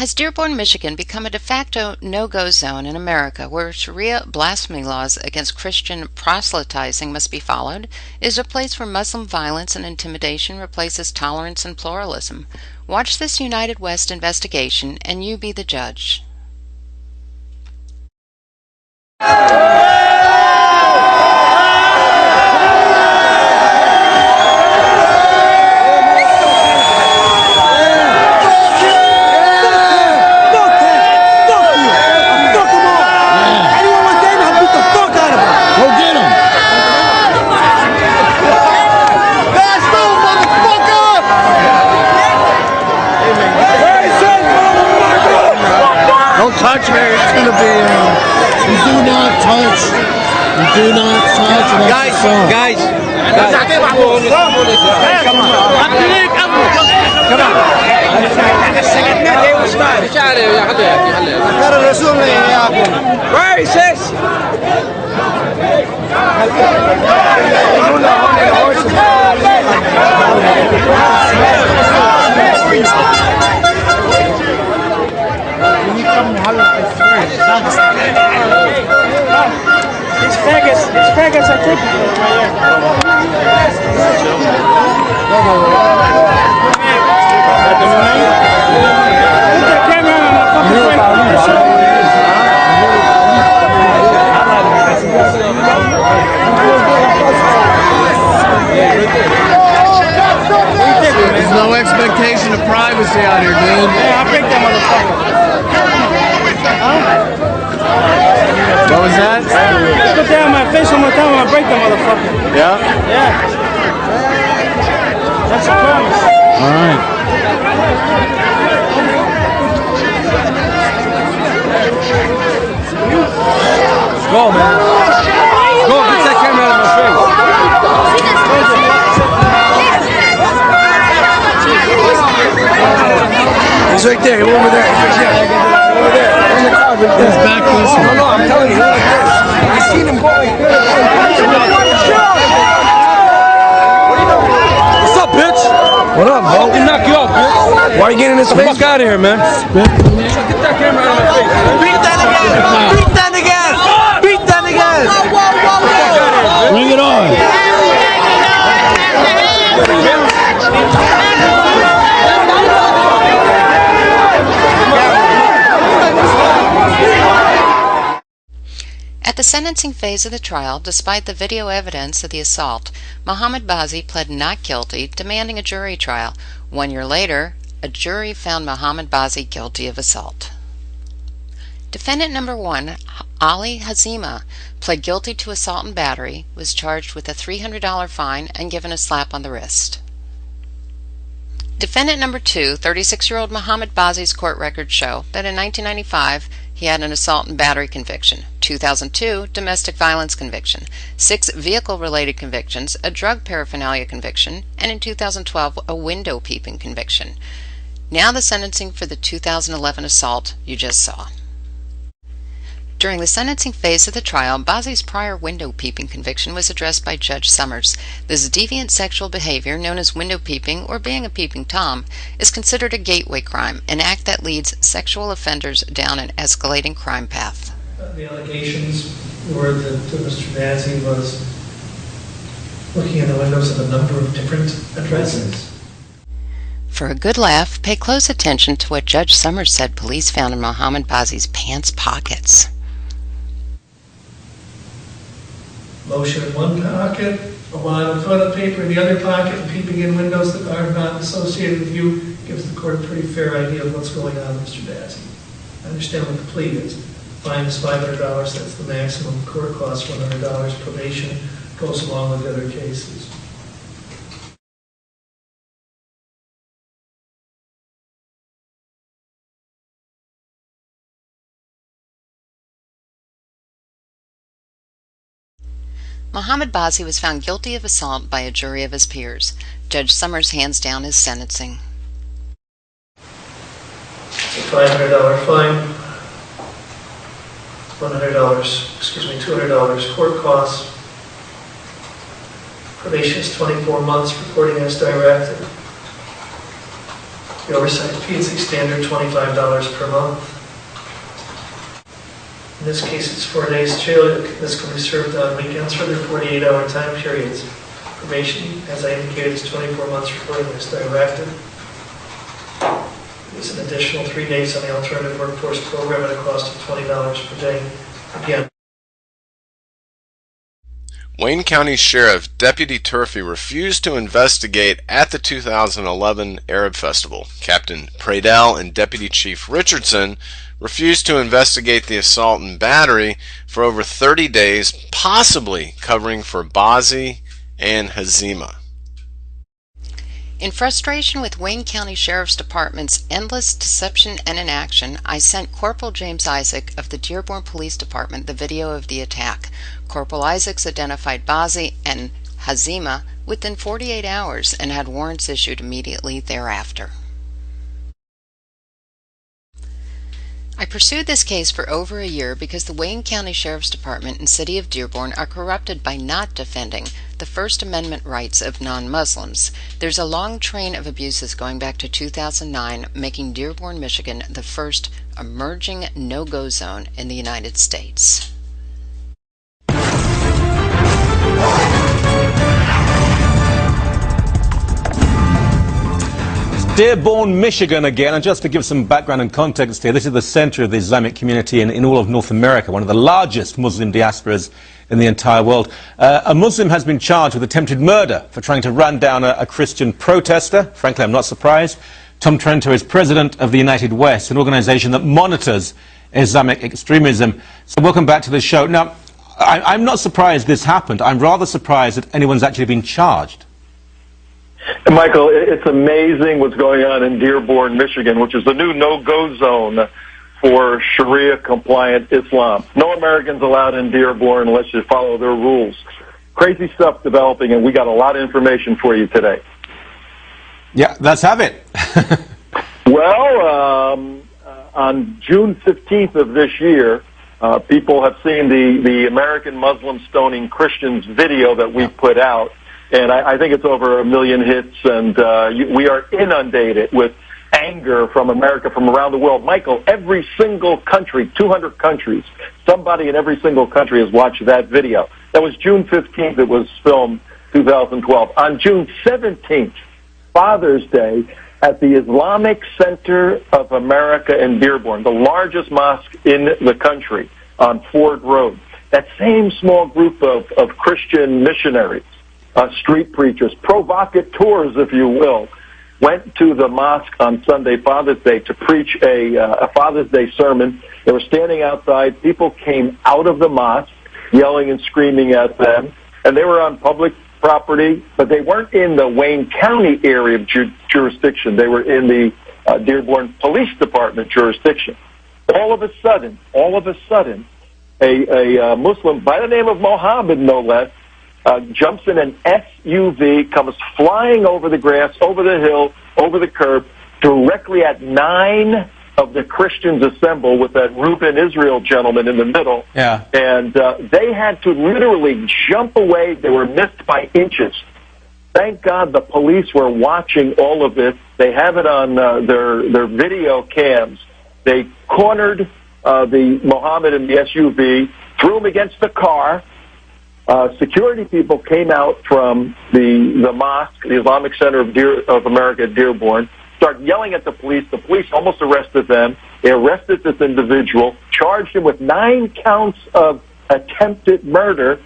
Has Dearborn, Michigan become a de facto no-go zone in America where Sharia blasphemy laws against Christian proselytizing must be followed? Is it a place where Muslim violence and intimidation replaces tolerance and pluralism? Watch this United West investigation and you be the judge. Touch me, it's going to be, you do not touch, guys, come on. Where is this? These faggots are taking it right here. Put that camera on my fucking face. There's no expectation of privacy out here, dude. Yeah, I'll break that motherfucker. What was that? Put that on my face one more time and I'll break the motherfucker. Yeah? Yeah. That's a promise. Alright. Let's go, man. Let's go, get that camera out of my face. He's right there, over there. Over there. He's back this way. No, I'm telling you, like this. I seen him going. What's up, bitch? What up, bro? I'll knock you off, bitch. Why are you getting in his face? Fuck out of here, man. Get that camera out of my face. Beat that again. Beat that again. Beat that again. Bring it on. At the sentencing phase of the trial, despite the video evidence of the assault, Mohammed Bazi pled not guilty, demanding a jury trial. 1 year later, a jury found Mohammed Bazi guilty of assault. Defendant number 1, Ali Hazima, pled guilty to assault and battery, was charged with a $300 fine and given a slap on the wrist. Defendant number 2, 36-year-old Mohammed Bazi's court records show that in 1995 he had an assault and battery conviction, 2002 domestic violence conviction, 6 vehicle-related convictions, a drug paraphernalia conviction, and in 2012 a window peeping conviction. Now the sentencing for the 2011 assault you just saw. During the sentencing phase of the trial, Bazi's prior window peeping conviction was addressed by Judge Summers. This deviant sexual behavior, known as window peeping or being a peeping Tom, is considered a gateway crime, an act that leads sexual offenders down an escalating crime path. The allegations were that Mr. Bazi was looking in the windows of a number of different addresses. For a good laugh, pay close attention to what Judge Summers said police found in Mohammed Bazi's pants pockets. Lotion in one pocket, a wad of toilet paper in the other pocket, and peeping in windows that are not associated with you gives the court a pretty fair idea of what's going on with Mr. Bazi. I understand what the plea is. Fine is $500, that's the maximum. Court costs $100. Probation goes along with the other cases. Mohammed Bazi was found guilty of assault by a jury of his peers. Judge Summers hands down his sentencing. It's a $500 fine, $200 court costs. Probation is 24 months, reporting as directed. The oversight fee is a standard $25 per month. In this case, it's 4 days jail. This can be served on weekends for their 48-hour time periods. Probation, as I indicated, is 24 months reporting this directive. There's an additional 3 days on the alternative workforce program at a cost of $20 per day. Again, Wayne County Sheriff Deputy Turfy refused to investigate at the 2011 Arab Festival. Captain Pradell and Deputy Chief Richardson refused to investigate the assault and battery for over 30 days, possibly covering for Bazzi and Hazima. In frustration with Wayne County Sheriff's Department's endless deception and inaction, I sent Corporal James Isaac of the Dearborn Police Department the video of the attack. Corporal Isaacs identified Bazzi and Hazima within 48 hours and had warrants issued immediately thereafter. I pursued this case for over a year because the Wayne County Sheriff's Department and City of Dearborn are corrupted by not defending the First Amendment rights of non-Muslims. There's a long train of abuses going back to 2009, making Dearborn, Michigan the first emerging no-go zone in the United States. Dearborn, Michigan again, and just to give some background and context here, this is the center of the Islamic community in all of North America, one of the largest Muslim diasporas in the entire world. A Muslim has been charged with attempted murder for trying to run down a Christian protester. Frankly, I'm not surprised. Tom Trento is president of the United West, an organization that monitors Islamic extremism. So welcome back to the show. Now, I'm not surprised this happened. I'm rather surprised that anyone's actually been charged. Michael, it's amazing what's going on in Dearborn, Michigan, which is the new no-go zone for Sharia-compliant Islam. No Americans allowed in Dearborn unless you follow their rules. Crazy stuff developing, and we got a lot of information for you today. Yeah, let's have it. Well, on June 15th of this year, people have seen the American Muslim stoning Christians video that we put out. And I think it's over 1 million hits, and we are inundated with anger from America, from around the world. Michael, every single country, 200 countries, somebody in every single country has watched that video. That was June 15th. It was filmed 2012. On June 17th, Father's Day, at the Islamic Center of America in Dearborn, the largest mosque in the country on Ford Road, that same small group of Christian missionaries, street preachers, provocateurs, if you will, went to the mosque on Sunday, Father's Day, to preach a Father's Day sermon. They were standing outside. People came out of the mosque yelling and screaming at them, and they were on public property, but they weren't in the Wayne County area of jurisdiction. They were in the Dearborn Police Department jurisdiction. All of a sudden, a Muslim by the name of Mohammed, no less, jumps in an SUV, comes flying over the grass, over the hill, over the curb, directly at 9 of the Christians assembled with that Reuben Israel gentleman in the middle. Yeah. And they had to literally jump away. They were missed by inches. Thank God the police were watching all of this. They have it on their video cams. They cornered the Mohammed in the SUV, threw him against the car. Security people came out from the mosque, the Islamic Center of America at Dearborn, started yelling at the police. The police almost arrested them. They arrested this individual, charged him with 9 counts of attempted murder,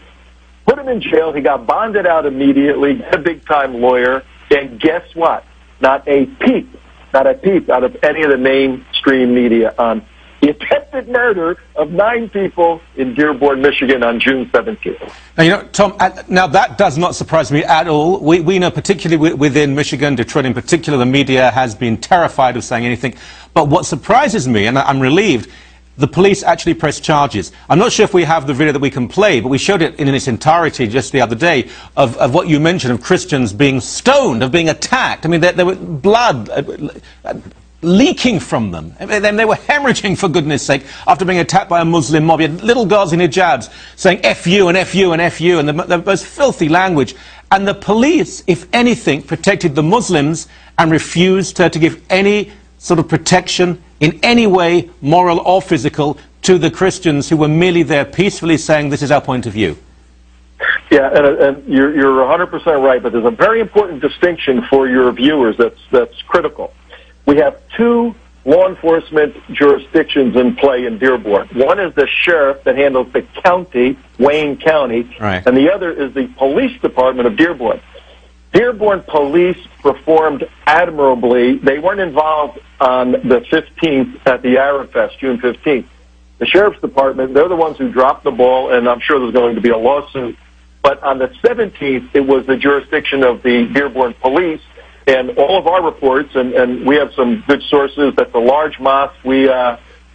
put him in jail. He got bonded out immediately, got a big-time lawyer, and guess what? Not a peep out of any of the mainstream media on the attempted murder of 9 people in Dearborn, Michigan on June 17th. Now, you know, Tom, now that does not surprise me at all. We know, particularly within Michigan, Detroit in particular, the media has been terrified of saying anything. But what surprises me, and I'm relieved, the police actually pressed charges. I'm not sure if we have the video that we can play, but we showed it in its entirety just the other day of what you mentioned, of Christians being stoned, of being attacked. I mean, there was blood leaking from them. They were hemorrhaging, for goodness sake, after being attacked by a Muslim mob. You had little girls in hijabs saying F you and F you and F you, and the most filthy language. And the police, if anything, protected the Muslims and refused to give any sort of protection in any way, moral or physical, to the Christians who were merely there peacefully saying, this is our point of view. Yeah, and you're 100% right, but there's a very important distinction for your viewers that's critical. We have two law enforcement jurisdictions in play in Dearborn. One is the sheriff that handles the county, Wayne County, right, and the other is the police department of Dearborn. Dearborn police performed admirably. They weren't involved on the 15th at the Arab Fest, June 15th. The sheriff's department, they're the ones who dropped the ball, and I'm sure there's going to be a lawsuit. But on the 17th, it was the jurisdiction of the Dearborn police, and all of our reports, and we have some good sources. That's a large mosque. We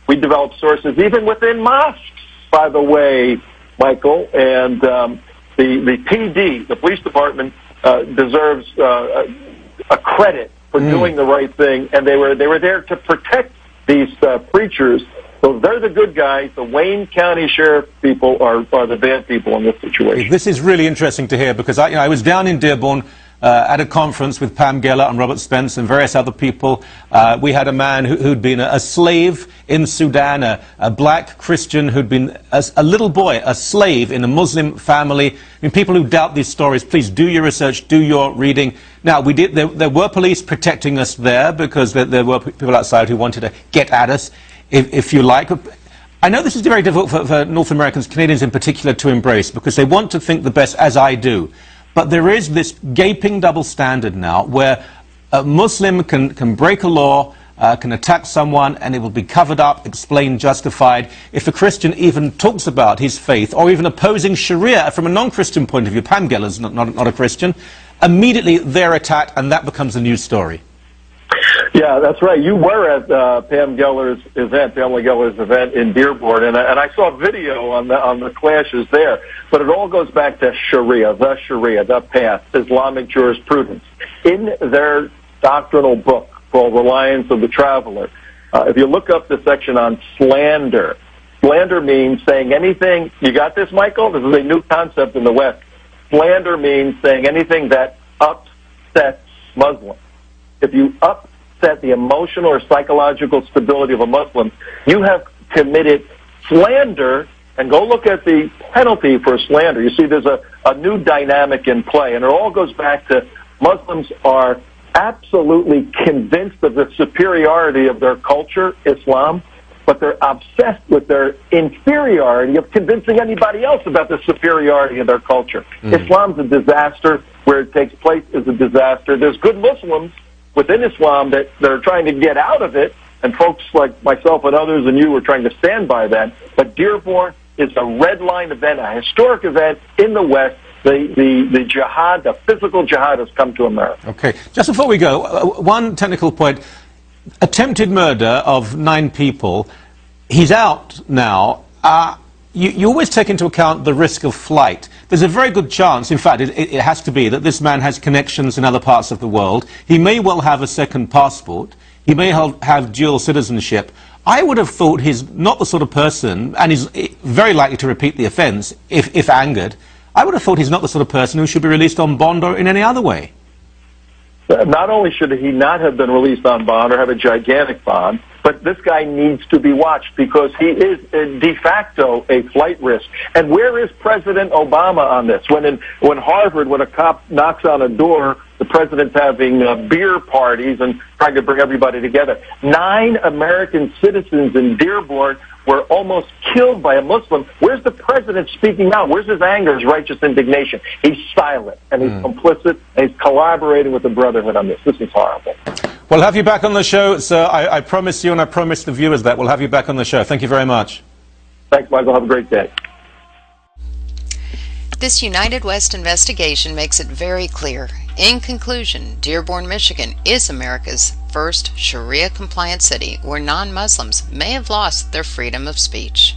develop sources even within mosques, by the way, Michael. And the PD, the police department, deserves a credit for doing the right thing, and they were there to protect these preachers. So they're the good guys. The Wayne County Sheriff people are the bad people in this situation. This is really interesting to hear, because I was down in Dearborn at a conference with Pam Geller and Robert Spence and various other people. We had a man who'd been a slave in Sudan, a black Christian who'd been a little boy, a slave in a Muslim family. I mean, people who doubt these stories, please do your research, do your reading. Now, there were police protecting us there because there were people outside who wanted to get at us, if you like. I know this is very difficult for North Americans, Canadians in particular, to embrace, because they want to think the best, as I do. But there is this gaping double standard now where a Muslim can break a law, can attack someone, and it will be covered up, explained, justified. If a Christian even talks about his faith, or even opposing Sharia from a non-Christian point of view, Pam Geller's not a Christian, immediately they're attacked, and that becomes a news story. Yeah, that's right. You were at Pam Geller's event, Pamela Geller's event in Dearborn, and I saw a video on the clashes there. But it all goes back to Sharia, the path, Islamic jurisprudence. In their doctrinal book called Reliance of the Traveler, if you look up the section on slander, slander means saying anything. You got this, Michael? This is a new concept in the West. Slander means saying anything that upsets Muslims. If you upset the emotional or psychological stability of a Muslim, you have committed slander. And go look at the penalty for slander. You see, there's a new dynamic in play, and it all goes back to Muslims are absolutely convinced of the superiority of their culture, Islam, but they're obsessed with their inferiority of convincing anybody else about the superiority of their culture. Islam's a disaster. Where it takes place is a disaster. There's good Muslims within Islam that are trying to get out of it, and folks like myself and others and you are trying to stand by that. But Dearborn is a red line event, a historic event in the West. The jihad, the physical jihad, has come to America. Okay. Just before we go, one technical point. Attempted murder of 9 people. He's out now. You always take into account the risk of flight. There's a very good chance, in fact, it has to be, that this man has connections in other parts of the world. He may well have a second passport. He may have dual citizenship. I would have thought he's not the sort of person, and he's very likely to repeat the offence if angered. I would have thought he's not the sort of person who should be released on bond or in any other way. Not only should he not have been released on bond or have a gigantic bond, but this guy needs to be watched because he is de facto a flight risk. And where is President Obama on this? When Harvard, when a cop knocks on a door, the president's having beer parties and trying to bring everybody together. 9 American citizens in Dearborn were almost killed by a Muslim. Where's the president speaking out? Where's his anger, his righteous indignation? He's silent, and he's complicit, and he's collaborating with the Brotherhood on this. This is horrible. We'll have you back on the show, sir. I promise you, and I promise the viewers that we'll have you back on the show. Thank you very much. Thanks, Michael. Have a great day. This United West investigation makes it very clear. In conclusion, Dearborn, Michigan is America's first Sharia-compliant city where non-Muslims may have lost their freedom of speech.